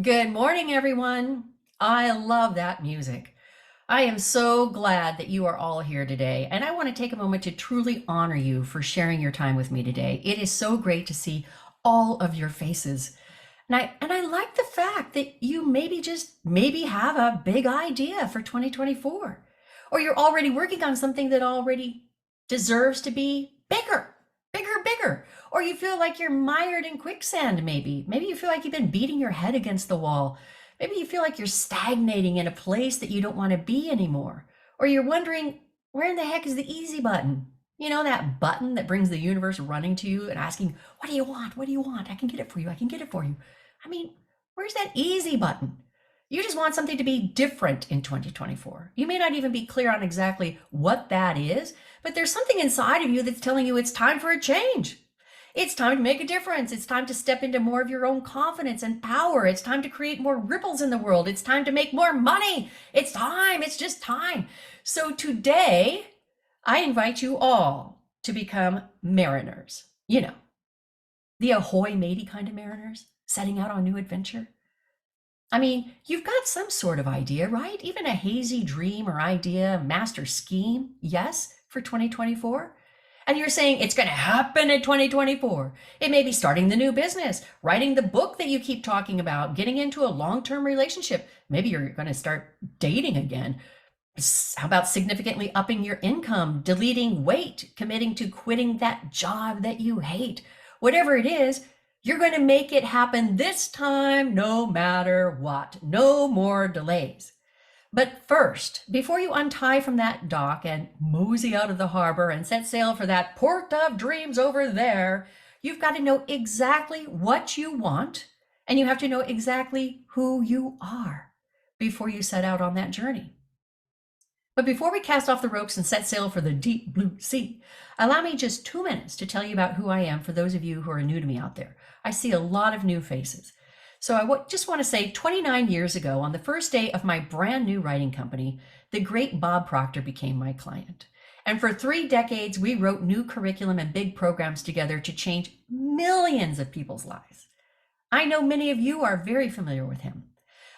Good morning, everyone. I love that music. I am so glad that you are all here today, and I want to take a moment to truly honor you for sharing your time with me today. It is so great to see all of your faces. And I like the fact that you maybe have a big idea for 2024, or you're already working on something that already deserves to be bigger, bigger, bigger. Or you feel like you're mired in quicksand, maybe. Maybe you feel like you've been beating your head against the wall. Maybe you feel like you're stagnating in a place that you don't want to be anymore. Or you're wondering, where in the heck is the easy button? You know, that button that brings the universe running to you and asking, what do you want? What do you want? I can get it for you. I can get it for you. I mean, where's that easy button? You just want something to be different in 2024. You may not even be clear on exactly what that is, but there's something inside of you that's telling you it's time for a change. It's time to make a difference. It's time to step into more of your own confidence and power. It's time to create more ripples in the world. It's time to make more money. It's time. It's just time. So today, I invite you all to become mariners. You know, the ahoy matey kind of mariners setting out on new adventure. I mean, you've got some sort of idea, right? Even a hazy dream or idea, master scheme, yes, for 2024. And you're saying it's going to happen in 2024. It may be starting the new business, writing the book that you keep talking about, getting into a long term relationship. Maybe you're going to start dating again. How about significantly upping your income, deleting weight, committing to quitting that job that you hate? Whatever it is, you're going to make it happen this time, no matter what. No more delays. But first, before you untie from that dock and mosey out of the harbor and set sail for that port of dreams over there, you've got to know exactly what you want, and you have to know exactly who you are before you set out on that journey. But before we cast off the ropes and set sail for the deep blue sea, allow me just 2 minutes to tell you about who I am for those of you who are new to me out there. I see a lot of new faces. So just want to say 29 years ago, on the first day of my brand new writing company, the great Bob Proctor became my client. And for 3 decades, we wrote new curriculum and big programs together to change millions of people's lives. I know many of you are very familiar with him.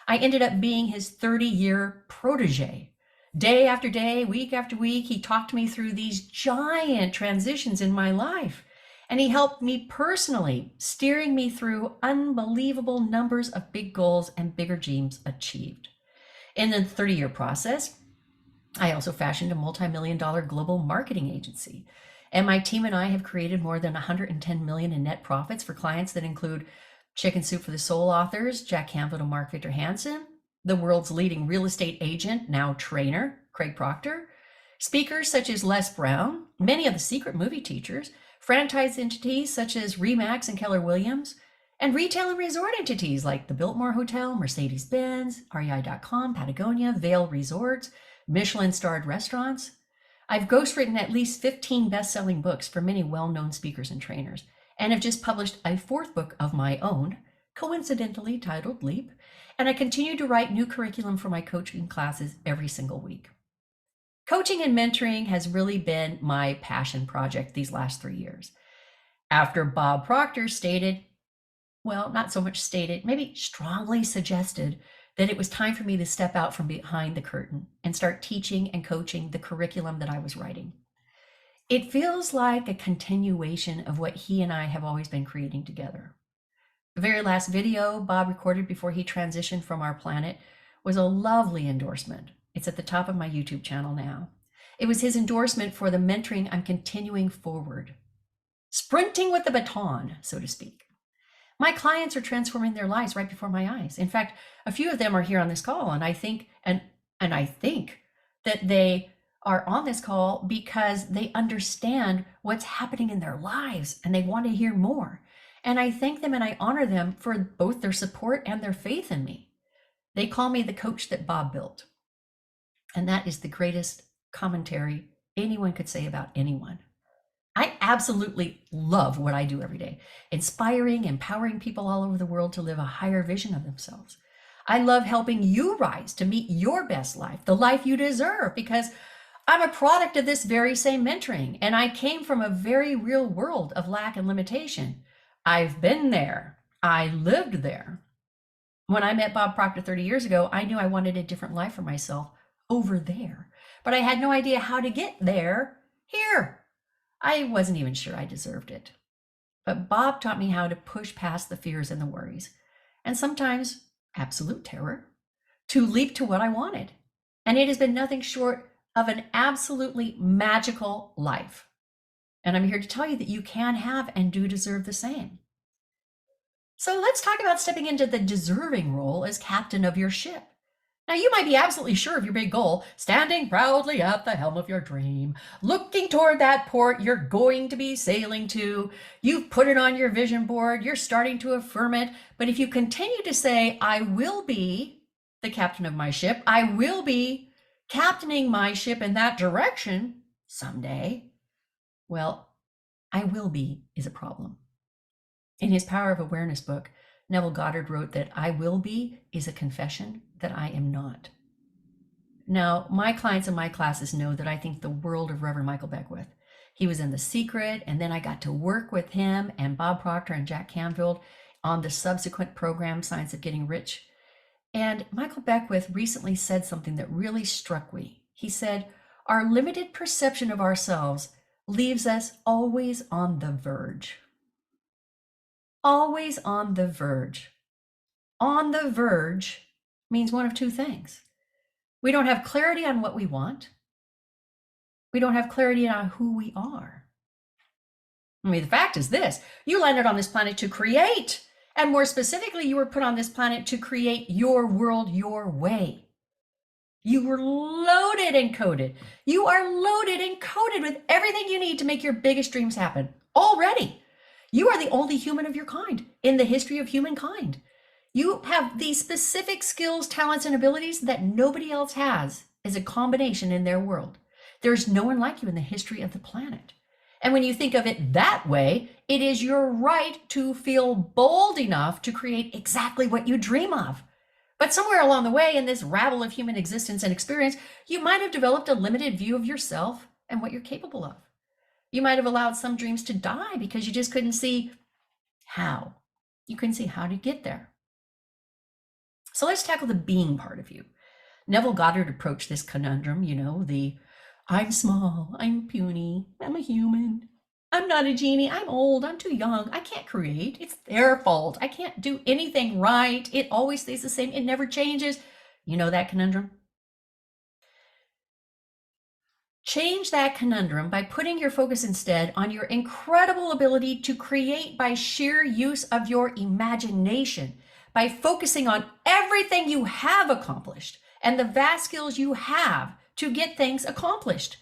I ended up being his 30-year protege. Day after day, week after week, he talked me through these giant transitions in my life. And he helped me personally, steering me through unbelievable numbers of big goals and bigger dreams achieved. In the 30-year process, I also fashioned a multi-million-dollar global marketing agency. And my team and I have created more than 110 million in net profits for clients that include Chicken Soup for the Soul authors, Jack Canfield and Mark Victor Hansen, the world's leading real estate agent, now trainer, Craig Proctor, speakers such as Les Brown, many of the secret movie teachers, franchise entities such as Remax and Keller Williams, and retail and resort entities like the Biltmore Hotel, Mercedes-Benz, REI.com, Patagonia, Vail Resorts, Michelin-starred restaurants. I've ghostwritten at least 15 best-selling books for many well-known speakers and trainers, and have just published a fourth book of my own, coincidentally titled Leap, and I continue to write new curriculum for my coaching classes every single week. Coaching and mentoring has really been my passion project these last 3 years. After Bob Proctor stated, well, not so much stated, maybe strongly suggested that it was time for me to step out from behind the curtain and start teaching and coaching the curriculum that I was writing. It feels like a continuation of what he and I have always been creating together. The very last video Bob recorded before he transitioned from our planet was a lovely endorsement. It's at the top of my YouTube channel now. It was his endorsement for the mentoring I'm continuing forward, sprinting with the baton, so to speak. My clients are transforming their lives right before my eyes. In fact, a few of them are here on this call, and I think that they are on this call because they understand what's happening in their lives and they want to hear more. And I thank them and I honor them for both their support and their faith in me. They call me the coach that Bob built. And that is the greatest commentary anyone could say about anyone. I absolutely love what I do every day, inspiring, empowering people all over the world to live a higher vision of themselves. I love helping you rise to meet your best life, the life you deserve, because I'm a product of this very same mentoring, and I came from a very real world of lack and limitation. I've been there. I lived there. When I met Bob Proctor 30 years ago, I knew I wanted a different life for myself over there, but I had no idea how to get there here. I wasn't even sure I deserved it. But Bob taught me how to push past the fears and the worries, and sometimes absolute terror, to leap to what I wanted. And it has been nothing short of an absolutely magical life. And I'm here to tell you that you can have and do deserve the same. So let's talk about stepping into the deserving role as captain of your ship. Now, you might be absolutely sure of your big goal, standing proudly at the helm of your dream, looking toward that port you're going to be sailing to. You've put it on your vision board, you're starting to affirm it. But if you continue to say, I will be the captain of my ship, I will be captaining my ship in that direction someday, well, I will be is a problem. In his Power of Awareness book, Neville Goddard wrote that I will be is a confession that I am not. Now, my clients in my classes know that I think the world of Reverend Michael Beckwith. He was in The Secret, and then I got to work with him and Bob Proctor and Jack Canfield on the subsequent program, Science of Getting Rich. And Michael Beckwith recently said something that really struck me. He said, our limited perception of ourselves leaves us always on the verge. Always on the verge. On the verge means one of two things. We don't have clarity on what we want. We don't have clarity on who we are. I mean, the fact is this, you landed on this planet to create, and more specifically, you were put on this planet to create your world your way. You were loaded and coded. You are loaded and coded with everything you need to make your biggest dreams happen already. You are the only human of your kind in the history of humankind. You have these specific skills, talents, and abilities that nobody else has as a combination in their world. There's no one like you in the history of the planet. And when you think of it that way, it is your right to feel bold enough to create exactly what you dream of. But somewhere along the way in this rabble of human existence and experience, you might have developed a limited view of yourself and what you're capable of. You might have allowed some dreams to die because you just couldn't see how. You couldn't see how to get there. So let's tackle the being part of you. Neville Goddard approached this conundrum, the I'm small, I'm puny, I'm a human, I'm not a genie, I'm old, I'm too young, I can't create, it's their fault, I can't do anything right, it always stays the same, it never changes. You know that conundrum? Change that conundrum by putting your focus instead on your incredible ability to create by sheer use of your imagination, by focusing on everything you have accomplished and the vast skills you have to get things accomplished.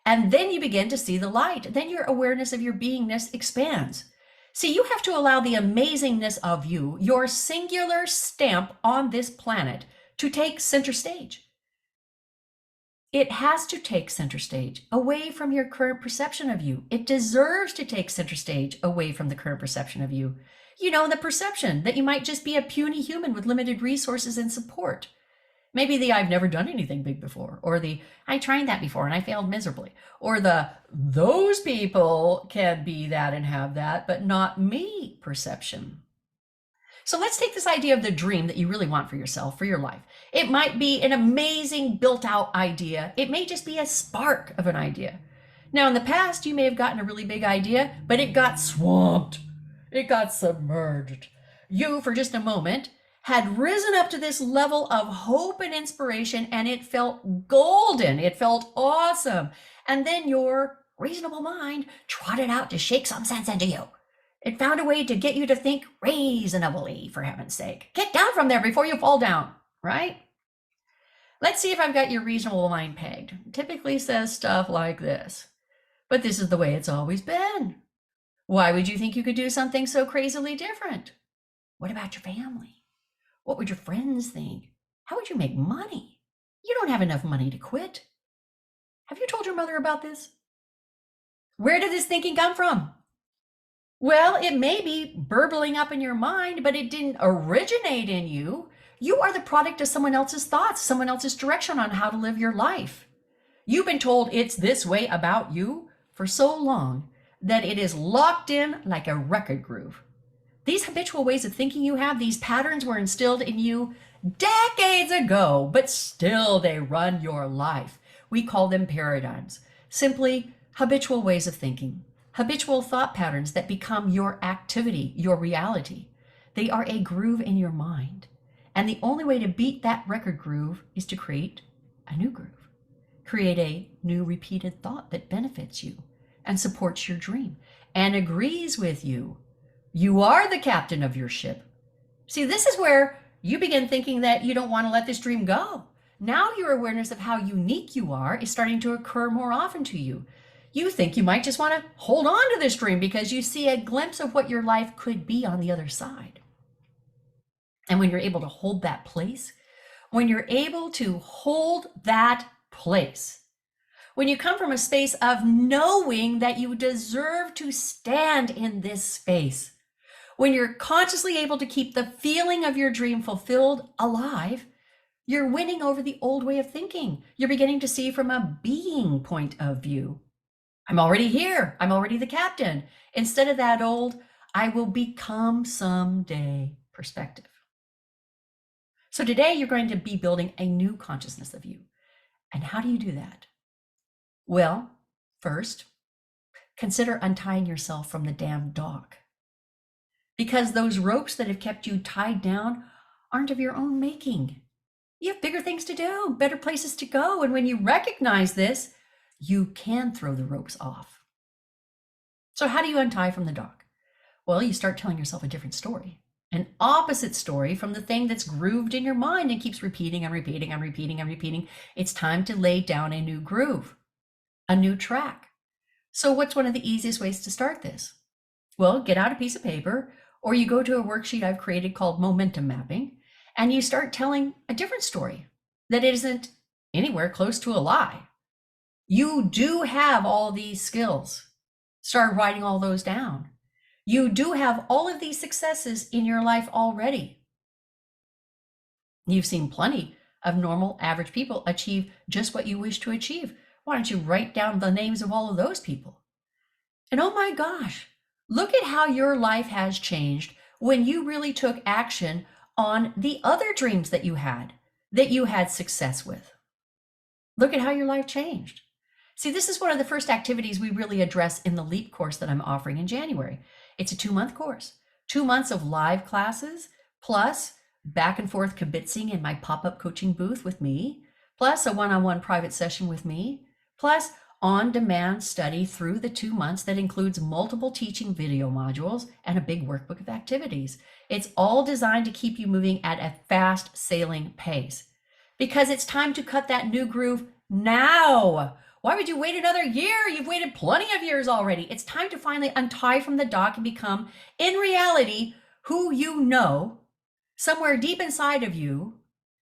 And then you begin to see the light. Then your awareness of your beingness expands. See, you have to allow the amazingness of you, your singular stamp on this planet, to take center stage. It has to take center stage away from your current perception of you. It deserves to take center stage away from the current perception of you. The perception that you might just be a puny human with limited resources and support. Maybe the I've never done anything big before, or the I tried that before and I failed miserably, or the those people can be that and have that, but not me perception. So let's take this idea of the dream that you really want for yourself, for your life. It might be an amazing built out idea. It may just be a spark of an idea. Now, in the past, you may have gotten a really big idea, but it got swamped. It got submerged. You, for just a moment, had risen up to this level of hope and inspiration, and it felt golden. It felt awesome. And then your reasonable mind trotted out to shake some sense into you. It found a way to get you to think reasonably, for heaven's sake. Get down from there before you fall down, right? Let's see if I've got your reasonable mind pegged. It typically says stuff like this. But this is the way it's always been. Why would you think you could do something so crazily different? What about your family? What would your friends think? How would you make money? You don't have enough money to quit. Have you told your mother about this? Where did this thinking come from? Well, it may be burbling up in your mind, but it didn't originate in you. You are the product of someone else's thoughts, someone else's direction on how to live your life. You've been told it's this way about you for so long that it is locked in like a record groove. These habitual ways of thinking you have, these patterns were instilled in you decades ago, but still they run your life. We call them paradigms. Simply habitual ways of thinking, habitual thought patterns that become your activity, your reality. They are a groove in your mind. And the only way to beat that record groove is to create a new groove. Create a new repeated thought that benefits you and supports your dream and agrees with you. You are the captain of your ship. See, this is where you begin thinking that you don't want to let this dream go. Now your awareness of how unique you are is starting to occur more often to you. You think you might just want to hold on to this dream because you see a glimpse of what your life could be on the other side. And when you're able to hold that place, when you're able to hold that place, when you come from a space of knowing that you deserve to stand in this space, when you're consciously able to keep the feeling of your dream fulfilled alive, you're winning over the old way of thinking. You're beginning to see from a being point of view. I'm already here. I'm already the captain. Instead of that old, I will become someday perspective. So today you're going to be building a new consciousness of you. And how do you do that? Well, first, consider untying yourself from the damn dog. Because those ropes that have kept you tied down aren't of your own making. You have bigger things to do, better places to go. And when you recognize this, you can throw the ropes off. So how do you untie from the dog? Well, you start telling yourself a different story, an opposite story from the thing that's grooved in your mind and keeps repeating and repeating and repeating and repeating. It's time to lay down a new groove, a new track. So what's one of the easiest ways to start this? Well, get out a piece of paper, or you go to a worksheet I've created called momentum mapping, and you start telling a different story that isn't anywhere close to a lie. You do have all these skills. Start writing all those down. You do have all of these successes in your life already. You've seen plenty of normal, average people achieve just what you wish to achieve. Why don't you write down the names of all of those people? And oh my gosh, look at how your life has changed when you really took action on the other dreams that you had success with. Look at how your life changed. See, this is one of the first activities we really address in the LEAP course that I'm offering in January. It's a 2-month course, 2 months of live classes, plus back and forth kibitzing in my pop-up coaching booth with me, plus a one-on-one private session with me, plus on-demand study through the 2 months that includes multiple teaching video modules and a big workbook of activities. It's all designed to keep you moving at a fast sailing pace because it's time to cut that new groove now. Why would you wait another year? You've waited plenty of years already. It's time to finally untie from the dock and become, in reality, who you know, somewhere deep inside of you,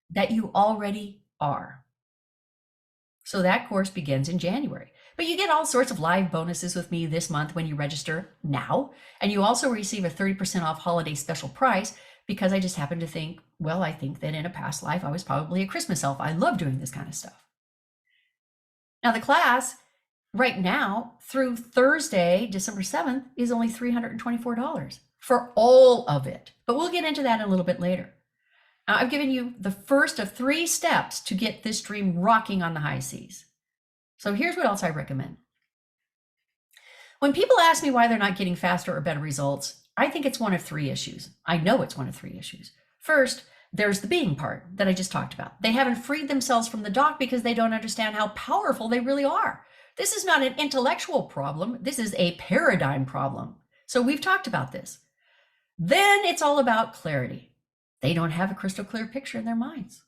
that you already are. So that course begins in January. But you get all sorts of live bonuses with me this month when you register now. And you also receive a 30% off holiday special price because I just happen to think, well, I think that in a past life, I was probably a Christmas elf. I love doing this kind of stuff. Now the class right now through Thursday, December 7th is only $324 for all of it. But we'll get into that a little bit later. Now I've given you the first of 3 steps to get this dream rocking on the high seas. So here's what else I recommend. When people ask me why they're not getting faster or better results, I think it's one of 3 issues. I know it's one of 3 issues. First, there's the being part that I just talked about. They haven't freed themselves from the dock because they don't understand how powerful they really are. This is not an intellectual problem. This is a paradigm problem. So we've talked about this. Then it's all about clarity. They don't have a crystal clear picture in their minds.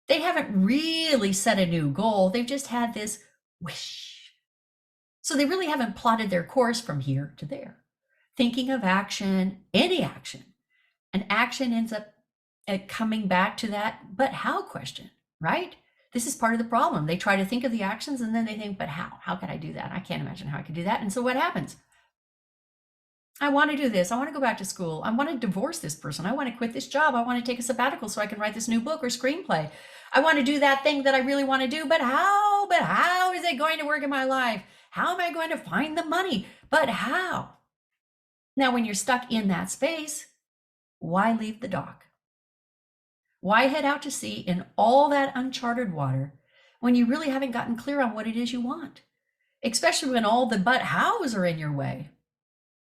They haven't really set a new goal. They've just had this wish. So they really haven't plotted their course from here to there. Thinking of action, any action, and action ends up coming back to that but how question, right? This is part of the problem. They try to think of the actions and then they think, but how? How can I do that? I can't imagine how I could do that. And so what happens? I want to do this. I want to go back to school. I want to divorce this person. I want to quit this job. I want to take a sabbatical so I can write this new book or screenplay. I want to do that thing that I really want to do, but how? But how is it going to work in my life? How am I going to find the money? But how? Now, when you're stuck in that space, why leave the dock? Why head out to sea in all that uncharted water when you really haven't gotten clear on what it is you want? Especially when all the but hows are in your way.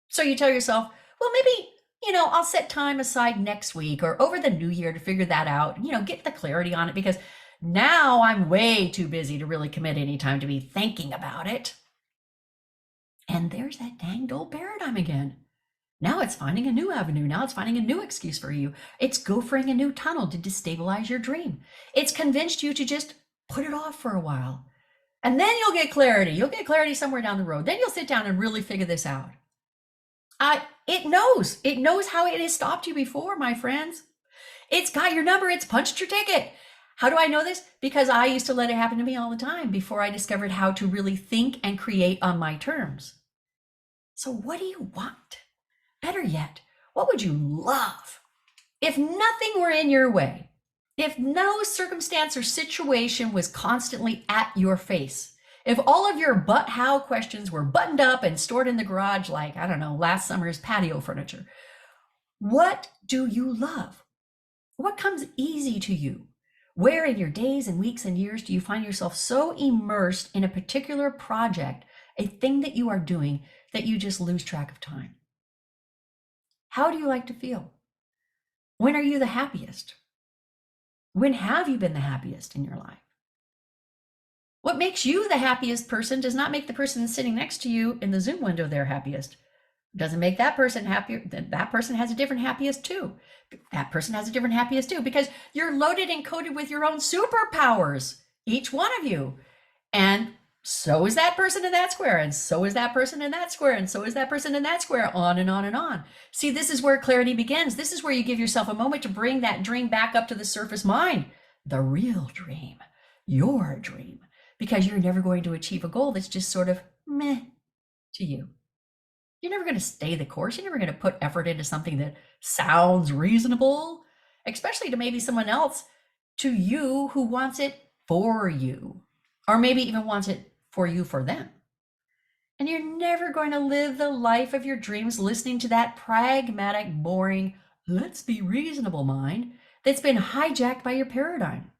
So you tell yourself, well, maybe, I'll set time aside next week or over the new year to figure that out, get the clarity on it because now I'm way too busy to really commit any time to be thinking about it. And there's that danged old paradigm again. Now it's finding a new avenue. Now it's finding a new excuse for you. It's gophering a new tunnel to destabilize your dream. It's convinced you to just put it off for a while. And then you'll get clarity. You'll get clarity somewhere down the road. Then you'll sit down and really figure this out. It knows. It knows how it has stopped you before, my friends. It's got your number. It's punched your ticket. How do I know this? Because I used to let it happen to me all the time before I discovered how to really think and create on my terms. So what do you want? Better yet, what would you love? If nothing were in your way, if no circumstance or situation was constantly at your face, if all of your but how questions were buttoned up and stored in the garage like, I don't know, last summer's patio furniture, what do you love? What comes easy to you? Where in your days and weeks and years do you find yourself so immersed in a particular project, a thing that you are doing, that you just lose track of time? How do you like to feel? When are you the happiest? When have you been the happiest in your life? What makes you the happiest person does not make the person sitting next to you in the Zoom window their happiest. Doesn't make that person happier. That person has a different happiest too. That person has a different happiest too, because you're loaded and coated with your own superpowers, each one of you. And so is that person in that square, and so is that person in that square, and so is that person in that square, on and on and on. See, this is where clarity begins. This is where you give yourself a moment to bring that dream back up to the surface mind, the real dream, your dream, because you're never going to achieve a goal that's just sort of meh to you. You're never going to stay the course. You're never going to put effort into something that sounds reasonable, especially to maybe someone else, to you who wants it for you, or maybe even wants it for you for them. And you're never going to live the life of your dreams listening to that pragmatic, boring, let's be reasonable mind that's been hijacked by your paradigm.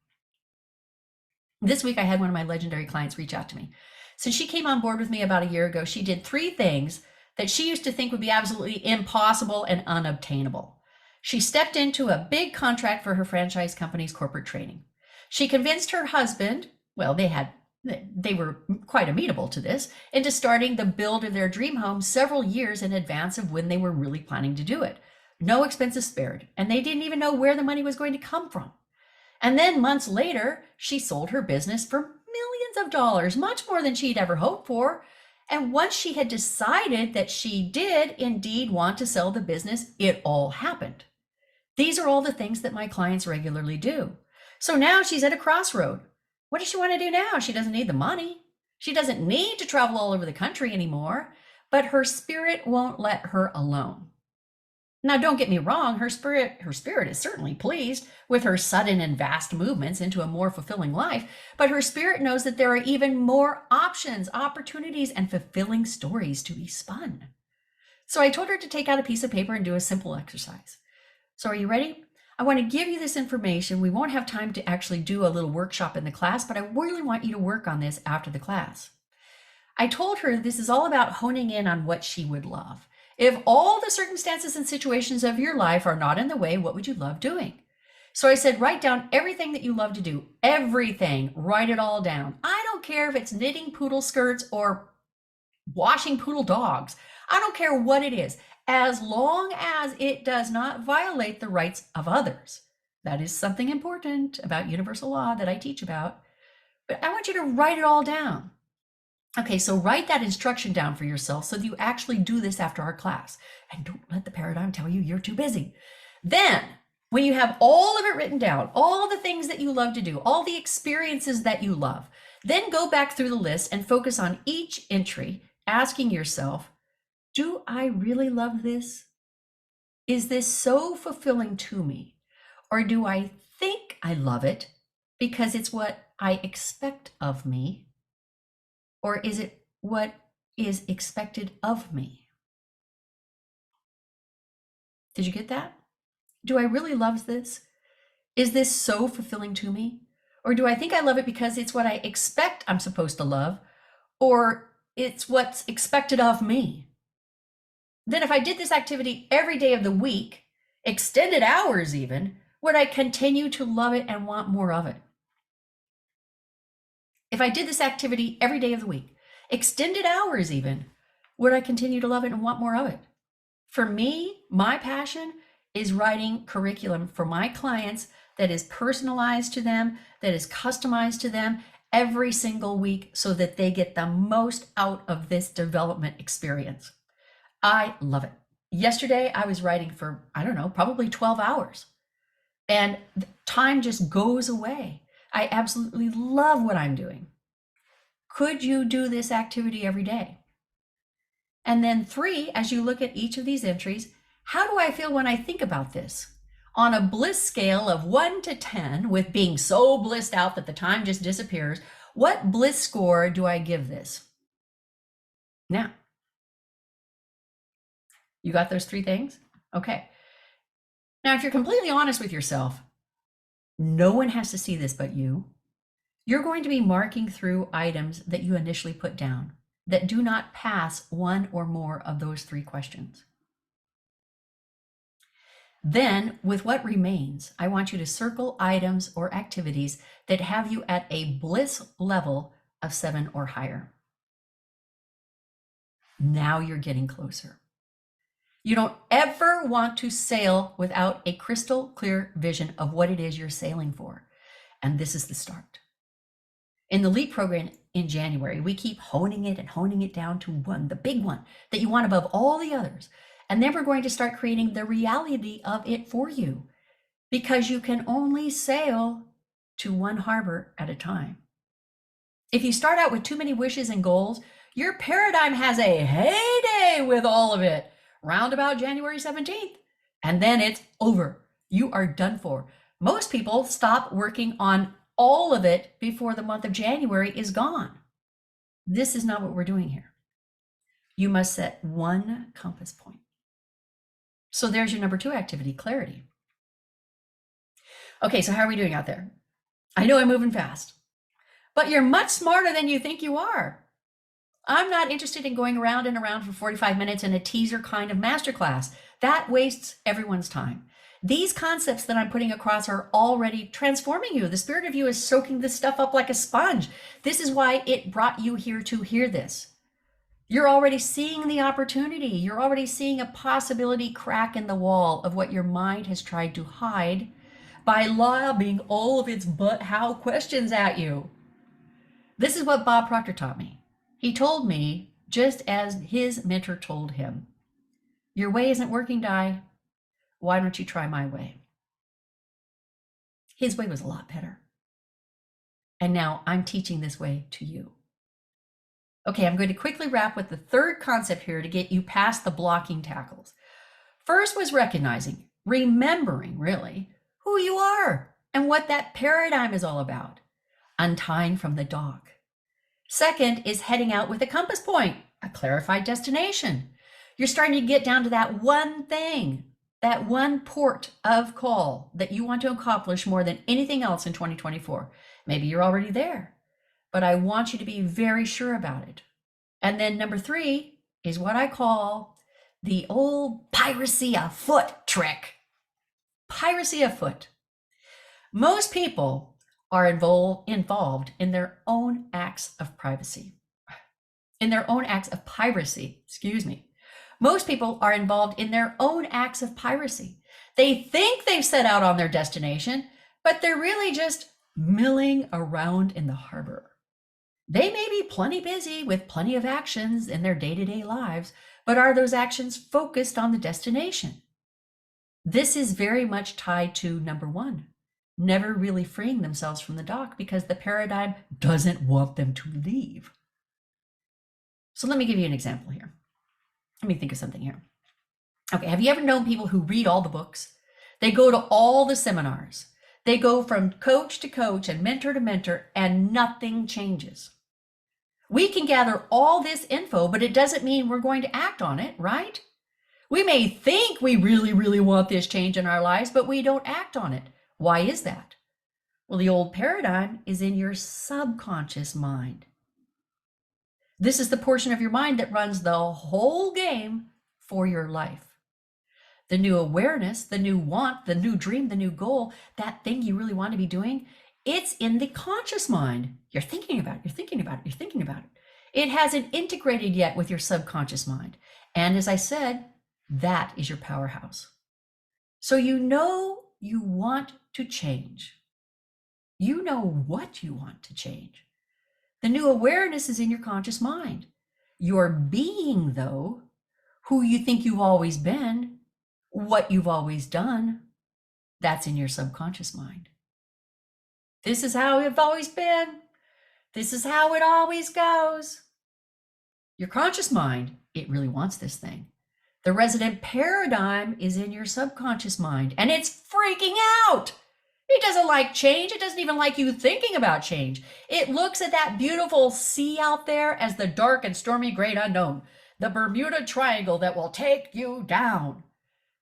This week, I had one of my legendary clients reach out to me. Since she came on board with me about a year ago, she did 3 things that she used to think would be absolutely impossible and unobtainable. She stepped into a big contract for her franchise company's corporate training. She convinced her husband, well, they were quite amenable to this, into starting the build of their dream home several years in advance of when they were really planning to do it. No expenses spared, and they didn't even know where the money was going to come from. And then months later, she sold her business for millions of dollars, much more than she'd ever hoped for. And once she had decided that she did indeed want to sell the business, it all happened. These are all the things that my clients regularly do. So now she's at a crossroad. What does she want to do now? She doesn't need the money. She doesn't need to travel all over the country anymore, but her spirit won't let her alone. Now, don't get me wrong, her spirit is certainly pleased with her sudden and vast movements into a more fulfilling life, but her spirit knows that there are even more options, opportunities, and fulfilling stories to be spun. So I told her to take out a piece of paper and do a simple exercise. So are you ready? I want to give you this information. We won't have time to actually do a little workshop in the class, but I really want you to work on this after the class. I told her this is all about honing in on what she would love. If all the circumstances and situations of your life are not in the way, what would you love doing? So I said, write down everything that you love to do. Everything. Write it all down. I don't care if it's knitting poodle skirts or washing poodle dogs. I don't care what it is, as long as it does not violate the rights of others. That is something important about universal law that I teach about. But I want you to write it all down. Okay, so write that instruction down for yourself so that you actually do this after our class. And don't let the paradigm tell you you're too busy. Then, when you have all of it written down, all the things that you love to do, all the experiences that you love, then go back through the list and focus on each entry, asking yourself, do I really love this? Is this so fulfilling to me? Or do I think I love it because it's what I expect of me? Or is it what is expected of me? Did you get that? Do I really love this? Is this so fulfilling to me? Or do I think I love it because it's what I expect I'm supposed to love, or it's what's expected of me? Then if I did this activity every day of the week, extended hours even, would I continue to love it and want more of it? If I did this activity every day of the week, extended hours even, would I continue to love it and want more of it? For me, my passion is writing curriculum for my clients that is personalized to them, that is customized to them every single week so that they get the most out of this development experience. I love it. Yesterday, I was writing for, I don't know, probably 12 hours, and time just goes away. I absolutely love what I'm doing. Could you do this activity every day? And then 3, as you look at each of these entries, how do I feel when I think about this? On a bliss scale of 1 to 10, with being so blissed out that the time just disappears, what bliss score do I give this? Now, you got those 3 things? Okay. Now, if you're completely honest with yourself, no one has to see this but you. You're going to be marking through items that you initially put down that do not pass 1 or more of those 3 questions. Then, with what remains, I want you to circle items or activities that have you at a bliss level of 7 or higher. Now you're getting closer. You don't ever want to sail without a crystal clear vision of what it is you're sailing for. And this is the start. In the LEAP program in January, we keep honing it down to one, the big one that you want above all the others. And then we're going to start creating the reality of it for you, because you can only sail to one harbor at a time. If you start out with too many wishes and goals, your paradigm has a heyday with all of it, round about January 17th, and then it's over. You are done for. Most people stop working on all of it before the month of January is gone. This is not what we're doing here. You must set one compass point. So there's your number 2 activity, clarity. Okay, so how are we doing out there? I know I'm moving fast, but you're much smarter than you think you are. I'm not interested in going around and around for 45 minutes in a teaser kind of masterclass. That wastes everyone's time. These concepts that I'm putting across are already transforming you. The spirit of you is soaking this stuff up like a sponge. This is why it brought you here to hear this. You're already seeing the opportunity. You're already seeing a possibility crack in the wall of what your mind has tried to hide by lobbing all of its but how questions at you. This is what Bob Proctor taught me. He told me, just as his mentor told him, your way isn't working, Di. Why don't you try my way? His way was a lot better. And now I'm teaching this way to you. Okay, I'm going to quickly wrap with the 3rd concept here to get you past the blocking tackles. First was recognizing, remembering really, who you are and what that paradigm is all about. Untying from the dock. Second is heading out with a compass point, a clarified destination. You're starting to get down to that one thing, that one port of call that you want to accomplish more than anything else in 2024. Maybe you're already there, but I want you to be very sure about it. And then number 3 is what I call the old piracy afoot trick. Piracy afoot. Most people are involved in their own acts of privacy. In their own acts of piracy, excuse me. Most people are involved in their own acts of piracy. They think they've set out on their destination, but they're really just milling around in the harbor. They may be plenty busy with plenty of actions in their day-to-day lives, but are those actions focused on the destination? This is very much tied to number 1, never really freeing themselves from the dock because the paradigm doesn't want them to leave. So let me give you an example here. Let me think of something here. Okay, have you ever known people who read all the books? They go to all the seminars. They go from coach to coach and mentor to mentor, and nothing changes. We can gather all this info, but it doesn't mean we're going to act on it, right? We may think we really, really want this change in our lives, but we don't act on it. Why is that? Well, the old paradigm is in your subconscious mind. This is the portion of your mind that runs the whole game for your life. The new awareness, the new want, the new dream, the new goal, that thing you really want to be doing, it's in the conscious mind. You're thinking about it, you're thinking about it, you're thinking about it. It hasn't integrated yet with your subconscious mind. And as I said, that is your powerhouse. So you know you want to change. You know what you want to change. The new awareness is in your conscious mind. Your being, though, who you think you've always been, what you've always done, that's in your subconscious mind. This is how I've always been. This is how it always goes. Your conscious mind, it really wants this thing. The resident paradigm is in your subconscious mind, and it's freaking out. It doesn't like change. It doesn't even like you thinking about change. It looks at that beautiful sea out there as the dark and stormy great unknown, the Bermuda Triangle that will take you down.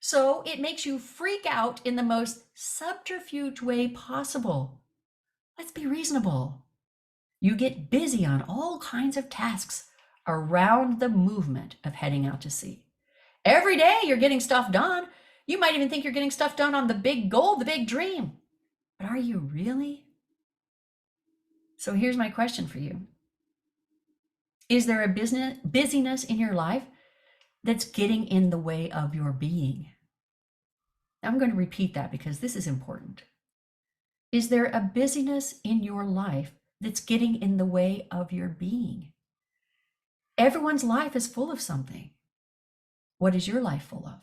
So it makes you freak out in the most subterfuge way possible. Let's be reasonable. You get busy on all kinds of tasks around the movement of heading out to sea. Every day you're getting stuff done. You might even think you're getting stuff done on the big goal, the big dream. But are you really? So here's my question for you. Is there a busyness in your life that's getting in the way of your being? I'm going to repeat that because this is important. Is there a busyness in your life that's getting in the way of your being? Everyone's life is full of something. What is your life full of?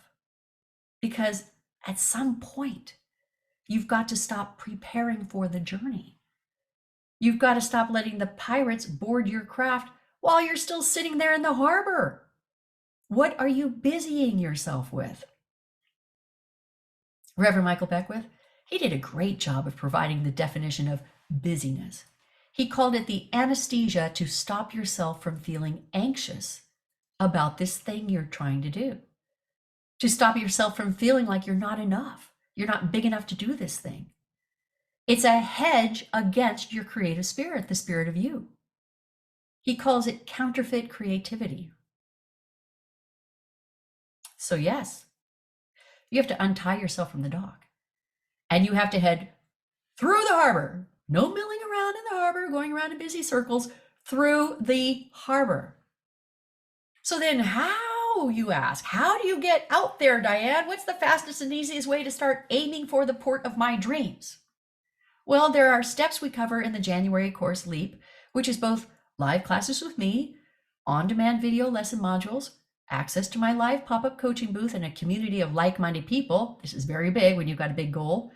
Because at some point, you've got to stop preparing for the journey. You've got to stop letting the pirates board your craft while you're still sitting there in the harbor. What are you busying yourself with? Reverend Michael Beckwith, he did a great job of providing the definition of busyness. He called it the anesthesia to stop yourself from feeling anxious about this thing you're trying to do, to stop yourself from feeling like you're not enough, you're not big enough to do this thing. It's a hedge against your creative spirit, the spirit of you. He calls it counterfeit creativity. So yes, you have to untie yourself from the dock, and you have to head through the harbor. No milling around in the harbor, going around in busy circles, through the harbor. So then how, you ask, how do you get out there, Diane? What's the fastest and easiest way to start aiming for the port of my dreams? Well, there are steps we cover in the January course LEAP, which is both live classes with me, on-demand video lesson modules, access to my live pop-up coaching booth and a community of like-minded people. This is very big when you've got a big goal,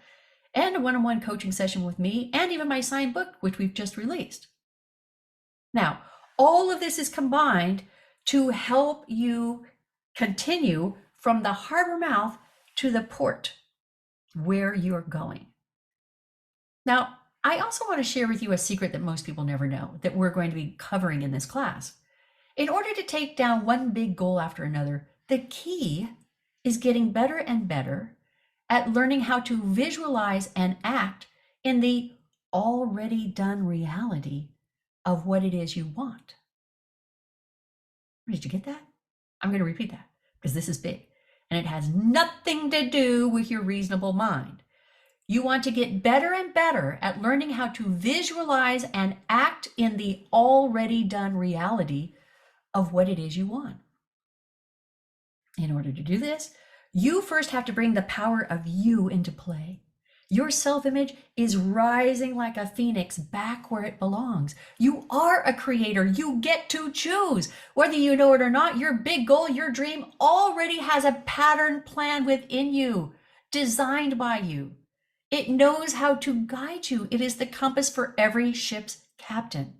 and a one-on-one coaching session with me, and even my signed book, which we've just released. Now, all of this is combined to help you continue from the harbor mouth to the port where you're going. Now, I also want to share with you a secret that most people never know that we're going to be covering in this class. In order to take down one big goal after another, the key is getting better and better at learning how to visualize and act in the already done reality of what it is you want. Did you get that? I'm going to repeat that because this is big and it has nothing to do with your reasonable mind. You want to get better and better at learning how to visualize and act in the already done reality of what it is you want. In order to do this, you first have to bring the power of you into play. Your self-image is rising like a phoenix back where it belongs. You are a creator. You get to choose. Whether you know it or not, your big goal, your dream already has a pattern plan within you, designed by you. It knows how to guide you. It is the compass for every ship's captain.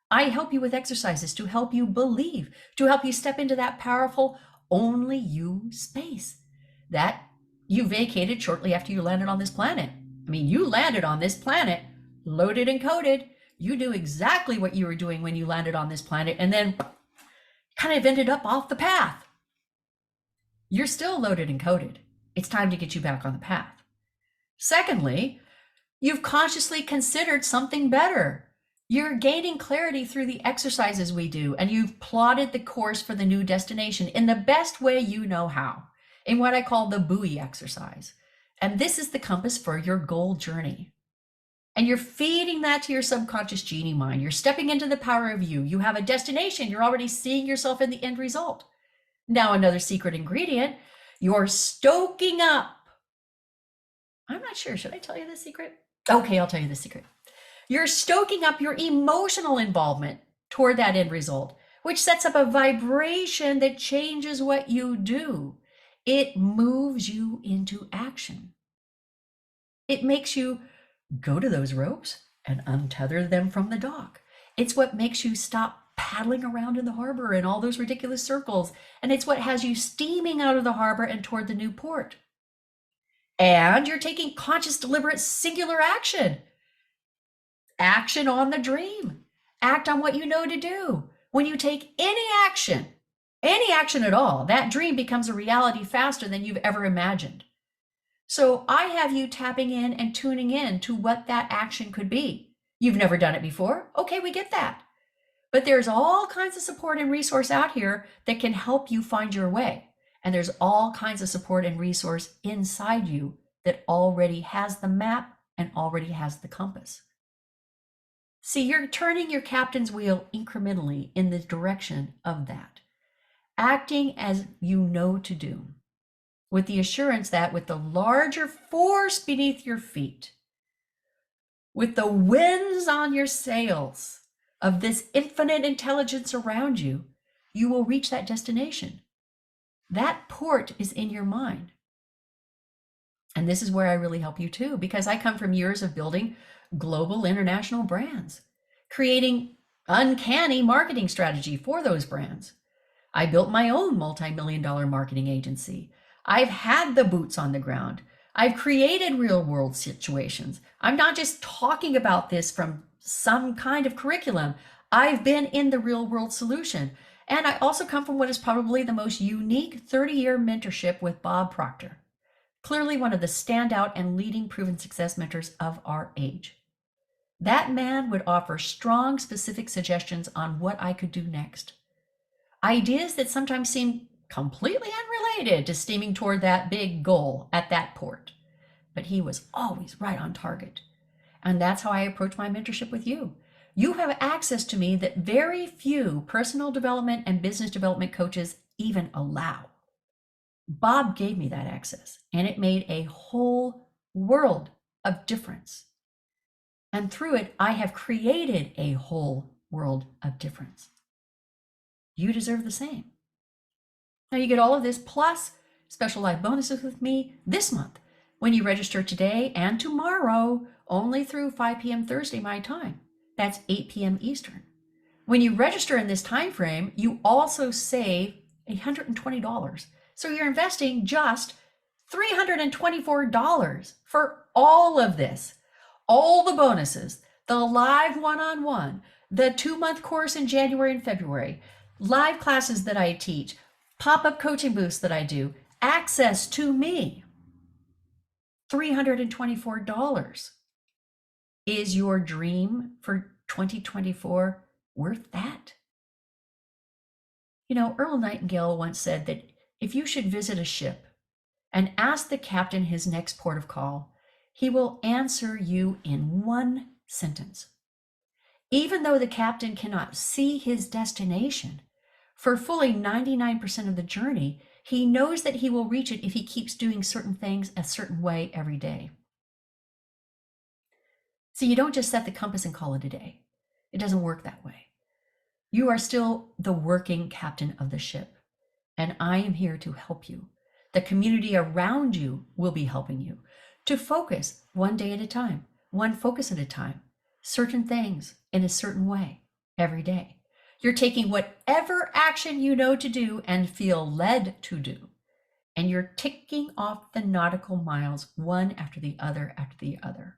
I help you with exercises to help you believe, to help you step into that powerful only you space that you vacated shortly after you landed on this planet. I mean, you landed on this planet, loaded and coded. You knew exactly what you were doing when you landed on this planet and then kind of ended up off the path. You're still loaded and coded. It's time to get you back on the path. Secondly, you've consciously considered something better. You're gaining clarity through the exercises we do, and you've plotted the course for the new destination in the best way you know how, in what I call the buoy exercise. And this is the compass for your goal journey. And you're feeding that to your subconscious genie mind. You're stepping into the power of you. You have a destination. You're already seeing yourself in the end result. Now, another secret ingredient, you're stoking up. I'm not sure. Should I tell you the secret? Okay, I'll tell you the secret. You're stoking up your emotional involvement toward that end result, which sets up a vibration that changes what you do. It moves you into action. It makes you go to those ropes and untether them from the dock. It's what makes you stop paddling around in the harbor in all those ridiculous circles. And it's what has you steaming out of the harbor and toward the new port. And you're taking conscious, deliberate, singular action. Action on the dream. Act on what you know to do. When you take any action at all, that dream becomes a reality faster than you've ever imagined. So I have you tapping in and tuning in to what that action could be. You've never done it before. Okay, we get that. But there's all kinds of support and resource out here that can help you find your way. And there's all kinds of support and resource inside you that already has the map and already has the compass. See, you're turning your captain's wheel incrementally in the direction of that, acting as you know to do, with the assurance that with the larger force beneath your feet, with the winds on your sails of this infinite intelligence around you, you will reach that destination. That port is in your mind. And this is where I really help you too, because I come from years of building global international brands, creating uncanny marketing strategy for those brands. I built my own multi-million-dollar marketing agency. I've had the boots on the ground. I've created real world situations. I'm not just talking about this from some kind of curriculum. I've been in the real world solution. And I also come from what is probably the most unique 30-year mentorship with Bob Proctor, clearly one of the standout and leading proven success mentors of our age. That man would offer strong, specific suggestions on what I could do next. Ideas that sometimes seem completely unrelated to steaming toward that big goal at that port. But he was always right on target. And that's how I approach my mentorship with you. You have access to me that very few personal development and business development coaches even allow. Bob gave me that access, and it made a whole world of difference. And through it, I have created a whole world of difference. You deserve the same. Now you get all of this plus special live bonuses with me this month when you register today and tomorrow, only through 5 p.m. Thursday my time. That's 8 p.m. Eastern. When you register in this time frame, you also save $120. So you're investing just $324 for all of this, all the bonuses, the live one-on-one, the 2-month course in January and February, live classes that I teach, pop-up coaching booths that I do, access to me. $324. Is your dream for 2024 worth that? You know, Earl Nightingale once said that if you should visit a ship and ask the captain his next port of call, he will answer you in one sentence. Even though the captain cannot see his destination, for fully 99% of the journey, he knows that he will reach it if he keeps doing certain things a certain way every day. So you don't just set the compass and call it a day. It doesn't work that way. You are still the working captain of the ship, and I am here to help you. The community around you will be helping you to focus one day at a time, one focus at a time, certain things in a certain way every day. You're taking whatever action you know to do and feel led to do, and you're ticking off the nautical miles one after the other after the other.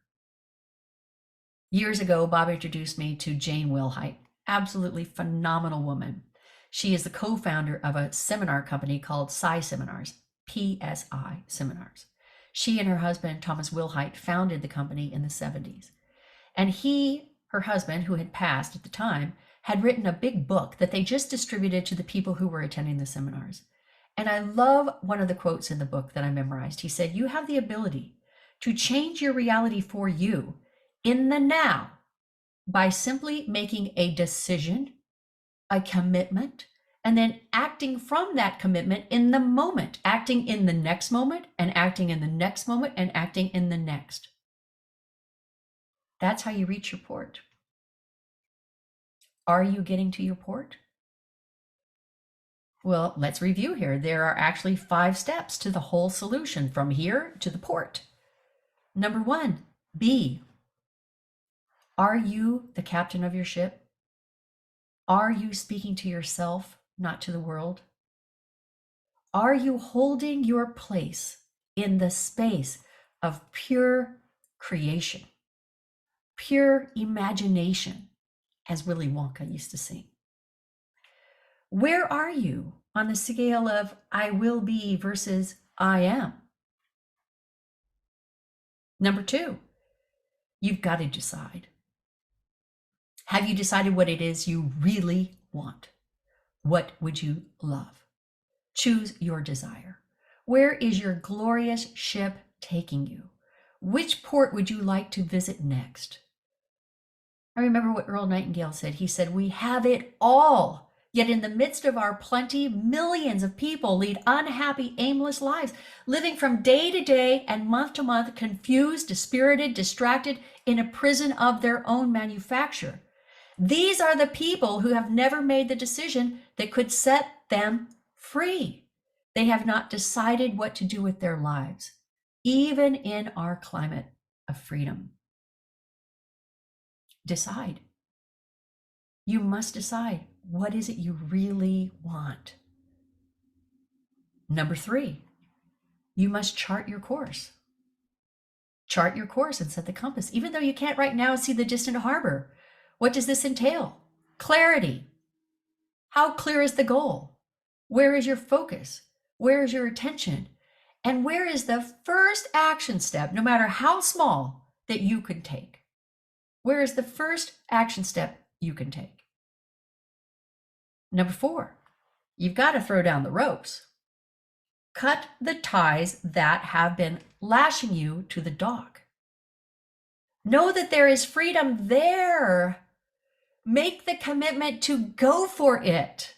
Years ago, Bob introduced me to Jane Wilhite, absolutely phenomenal woman. She is the co-founder of a seminar company called PSI Seminars, PSI Seminars. She and her husband, Thomas Wilhite, founded the company in the 70s. And her husband, who had passed at the time, had written a big book that they just distributed to the people who were attending the seminars. And I love one of the quotes in the book that I memorized. He said, "You have the ability to change your reality for you in the now by simply making a decision, a commitment, and then acting from that commitment in the moment, acting in the next moment, and acting in the next moment, and acting in the next." That's how you reach your port. Are you getting to your port? Well, let's review here. There are actually 5 steps to the whole solution from here to the port. Number 1, B. Are you the captain of your ship? Are you speaking to yourself, not to the world? Are you holding your place in the space of pure creation, pure imagination, as Willy Wonka used to sing? Where are you on the scale of I will be versus I am? Number 2, you've got to decide. Have you decided what it is you really want? What would you love? Choose your desire. Where is your glorious ship taking you? Which port would you like to visit next? I remember what Earl Nightingale said. He said, "We have it all, yet in the midst of our plenty, millions of people lead unhappy, aimless lives, living from day to day and month to month, confused, dispirited, distracted, in a prison of their own manufacture. These are the people who have never made the decision that could set them free. They have not decided what to do with their lives, even in our climate of freedom." Decide. You must decide, what is it you really want? Number 3, you must chart your course. Chart your course and set the compass, even though you can't right now see the distant harbor. What does this entail? Clarity. How clear is the goal? Where is your focus? Where is your attention? And where is the first action step, no matter how small, that you can take? Where is the first action step you can take? Number 4, you've got to throw down the ropes. Cut the ties that have been lashing you to the dock. Know that there is freedom there. Make the commitment to go for it.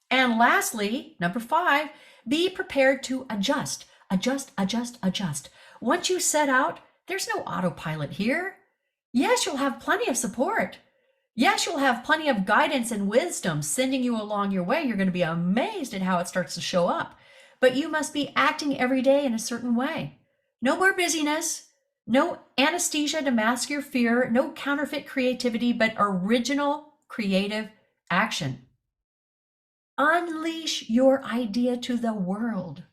And lastly, number 5, be prepared to adjust, adjust, adjust, adjust. Once you set out, there's no autopilot here. Yes, you'll have plenty of support. Yes, you'll have plenty of guidance and wisdom sending you along your way. You're going to be amazed at how it starts to show up. But you must be acting every day in a certain way. No more busyness, no anesthesia to mask your fear, no counterfeit creativity, but original creative action. Unleash your idea to the world.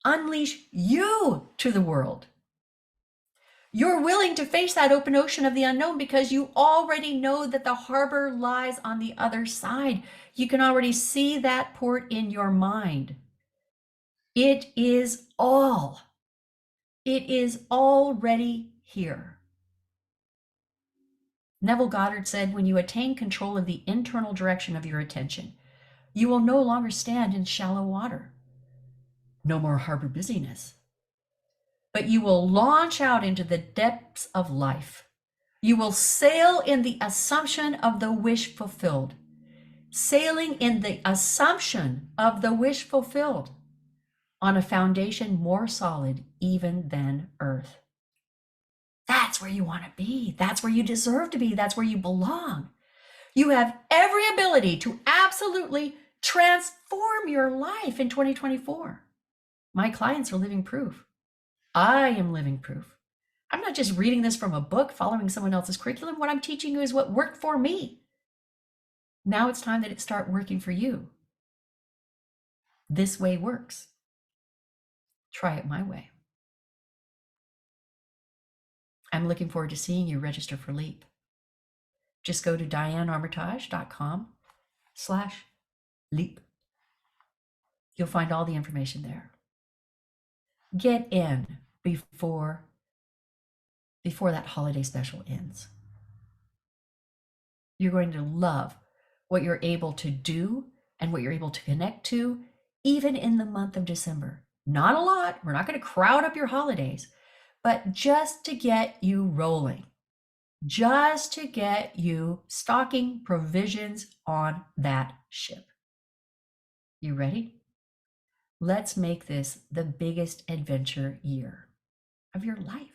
Unleash you to the world. You're willing to face that open ocean of the unknown because you already know that the harbor lies on the other side. You can already see that port in your mind. It is already here. Neville Goddard said, "When you attain control of the internal direction of your attention, you will no longer stand in shallow water. No more harbor busyness. But you will launch out into the depths of life. You will sail in the assumption of the wish fulfilled. Sailing in the assumption of the wish fulfilled on a foundation more solid even than earth." That's where you want to be. That's where you deserve to be. That's where you belong. You have every ability to absolutely transform your life in 2024. My clients are living proof. I am living proof. I'm not just reading this from a book, following someone else's curriculum. What I'm teaching you is what worked for me. Now it's time that it start working for you. This way works. Try it my way. I'm looking forward to seeing you register for LEAP. Just go to dianearmitage.com leap. You'll find all the information there. Get in before that holiday special ends. You're going to love what you're able to do and what you're able to connect to, even in the month of December. Not a lot. We're not going to crowd up your holidays, but just to get you rolling, just to get you stocking provisions on that ship. You ready? Let's make this the biggest adventure year of your life.